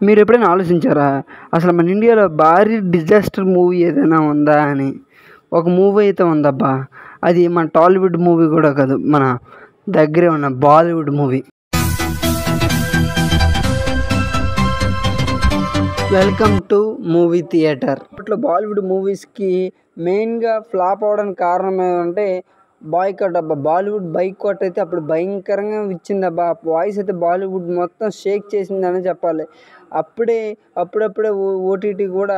మీరు ఎప్పుడైనా ఆలోచించారా అసలు మన ఇండియాలో భారీ డిజాస్టర్ మూవీ ఏదైనా ఉందా అని? ఒక మూవీ అయితే ఉందబ్బా. అది మన టాలీవుడ్ మూవీ కూడా కాదు, మన దగ్గరే ఉన్న Bollywood movie. Welcome to movie theatre. ఇప్పట్లో బాలీవుడ్ మూవీస్కి మెయిన్గా ఫ్లాప్ అవడానికి కారణం ఏమంటే బాయ్కాట్ అబ్బా. బాలీవుడ్ బైకాట్ అయితే అప్పుడు భయంకరంగా ఇచ్చిందబ్బా. వాయిస్ అయితే బాలీవుడ్ మొత్తం షేక్ చేసిందని చెప్పాలి. అప్పుడప్పుడే ఓటీటీ కూడా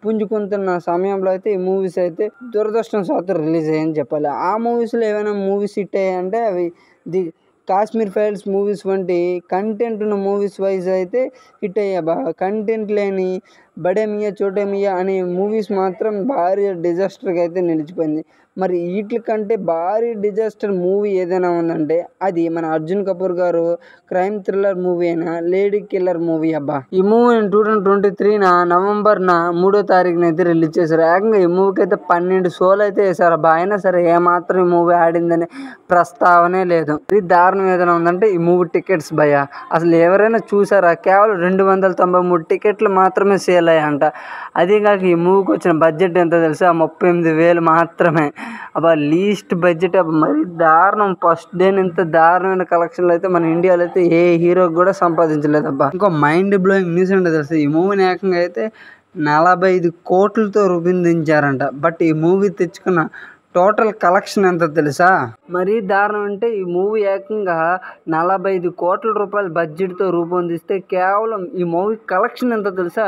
పుంజుకుంటున్న సమయంలో అయితే ఈ మూవీస్ అయితే దురదృష్టవశాత్తు రిలీజ్ అయ్యాయని చెప్పాలి. ఆ మూవీస్లో ఏమైనా మూవీస్ హిట్ అయ్యాయంటే అవి ది కాశ్మీర్ ఫైల్స్ మూవీస్ వంటి కంటెంట్ ఉన్న మూవీస్ వైజ్ అయితే హిట్ అయ్యాబా. కంటెంట్ లేని బడే మియా చోటే మియా అనే మూవీస్ మాత్రం భారీ డిజాస్టర్గా అయితే నిలిచిపోయింది. మరి వీటి కంటే భారీ డిజాస్టర్ మూవీ ఏదైనా ఉందంటే అది మన అర్జున్ కపూర్ గారు క్రైమ్ థ్రిల్లర్ మూవీ అయిన లేడీ కిల్లర్ మూవీ అబ్బా. ఈ మూవీని 2023 నవంబర్ 3 అయితే రిలీజ్ చేశారు. ఏకంగా ఈ మూవీకి అయితే 12 షోలు అయితే వేశారు అబ్బా. అయినా సరే ఏమాత్రం ఈ మూవీ ఆడిందని ప్రస్తావనే లేదు. ఇది దారుణం ఏదైనా ఉందంటే ఈ మూవీ టికెట్స్ భయ్యా. అసలు ఎవరైనా చూసారా? కేవలం 293 టికెట్లు మాత్రమే సేల్ అయ్యాయంట. అదే కాక ఈ మూవీకి వచ్చిన బడ్జెట్ ఎంత తెలుసా? 38,000 మాత్రమే అబ్బా. లీస్ట్ బడ్జెట్ అబ్బా. మరి దారుణం. ఫస్ట్ డే ఇంత దారుణమైన కలెక్షన్లు అయితే మన ఇండియాలో అయితే ఏ హీరోకి కూడా సంపాదించలేదు అబ్బా. ఇంకో మైండ్ బ్లోయింగ్ న్యూస్ ఏంటో తెలుసు, ఈ మూవీని ఏకంగా అయితే 45 కోట్లతో రూపొందించారంట. బట్ ఈ మూవీ తెచ్చుకున్న టోటల్ కలెక్షన్ ఎంత తెలుసా? మరీ దారుణం అంటే ఈ మూవీ ఏకంగా 45 కోట్ల రూపాయల బడ్జెట్తో రూపొందిస్తే కేవలం ఈ మూవీ కలెక్షన్ ఎంత తెలుసా?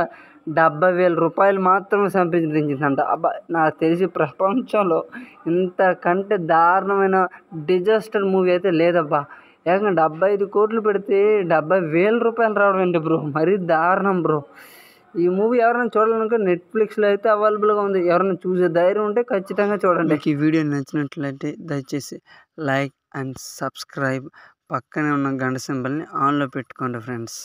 70,000 రూపాయలు మాత్రమే సంపాదించిందంట అబ్బా. నాకు తెలిసి ప్రపంచంలో ఇంతకంటే దారుణమైన డిజాస్టర్ మూవీ అయితే లేదబ్బా. ఏకంగా 75 కోట్లు పెడితే 70,000 రూపాయలు రావడం ఏంటి బ్రో? మరీ దారుణం బ్రో. ఈ మూవీ ఎవరైనా చూడాలనుకో నెట్ఫ్లిక్స్లో అయితే అవైలబుల్గా ఉంది. ఎవరైనా చూసే ధైర్యం ఉంటే ఖచ్చితంగా చూడండి. మీకు ఈ వీడియో నచ్చినట్లయితే దయచేసి లైక్ అండ్ సబ్స్క్రైబ్, పక్కనే ఉన్న గంట సింబల్ని ఆన్లో పెట్టుకోండి ఫ్రెండ్స్.